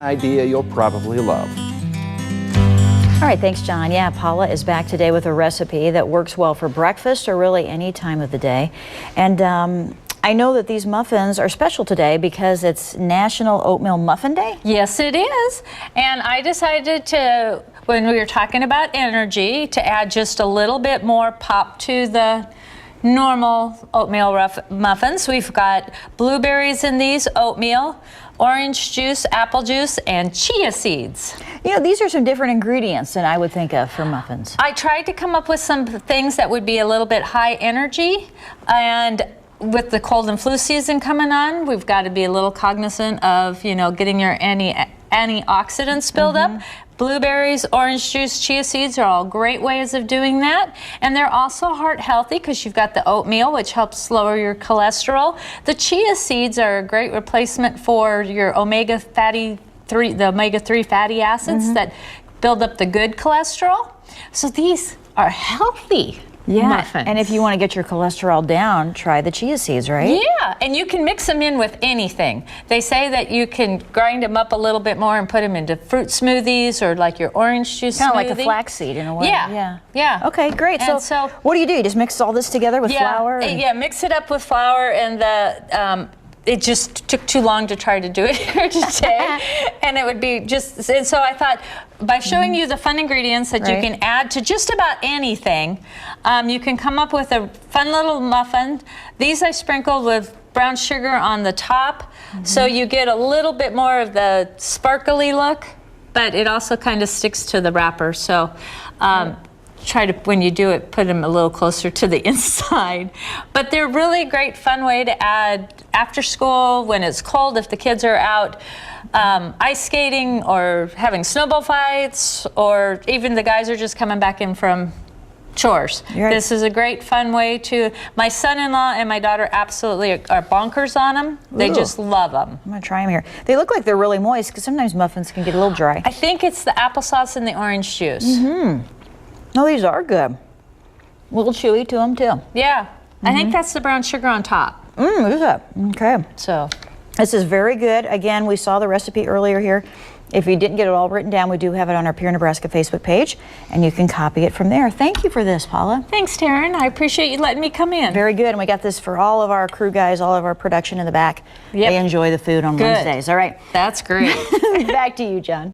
Idea you'll probably love. All right, thanks, John. Yeah, Paula is back today with a recipe that works well for breakfast or really any time of the day. And I know that these muffins are special today because it's National Oatmeal Muffin Day. Yes, it is. And I decided to, when we were talking about energy, to add just a little bit more pop to the normal oatmeal muffins. We've got blueberries in these, oatmeal, orange juice, apple juice, and chia seeds. You know, these are some different ingredients than I would think of for muffins. I tried to come up with some things that would be a little bit high energy, and with the cold and flu season coming on, we've got to be a little cognizant of, you know, getting your antioxidants built up. Blueberries, orange juice, chia seeds are all great ways of doing that. And they're also heart healthy because you've got the oatmeal, which helps lower your cholesterol. The chia seeds are a great replacement for your omega-3 fatty acids that build up the good cholesterol. So these are healthy. Yeah, muffins. and if you want to get your cholesterol down, try the chia seeds, right? Yeah, and you can mix them in with anything. They say that you can grind them up a little bit more and put them into fruit smoothies or like your orange juice Kind of smoothie. like a flaxseed in a way. Yeah. Okay, great. And So what do? You just mix all this together with flour? Yeah, mix it up with flour, and the it just took too long to try to do it here today, and it would be just, and so I thought by showing you the fun ingredients that you can add to just about anything, you can come up with a fun little muffin. These I sprinkled with brown sugar on the top, so you get a little bit more of the sparkly look, but it also kind of sticks to the wrapper. So try to, when you do it, put them a little closer to the inside. But they're really a great fun way to add after school when it's cold, if the kids are out ice skating or having snowball fights, or even the guys are just coming back in from chores. This is a great fun way to, my son-in-law and my daughter absolutely are bonkers on them. They just love them. I'm gonna try them here. They look like they're really moist because sometimes muffins can get a little dry. I think it's the applesauce and the orange juice. No, these are good. A little chewy to them too. Yeah, I think that's the brown sugar on top. Look at that. Okay. So this is very good. Again, we saw the recipe earlier here. If you didn't get it all written down, we do have it on our Pure Nebraska Facebook page, and you can copy it from there. Thank you for this, Paula. thanks, Taryn. I appreciate you letting me come in. Very good. And we got this for all of our crew guys, all of our production in the back. They enjoy the food on Wednesdays. All right. That's great. Back to you, John.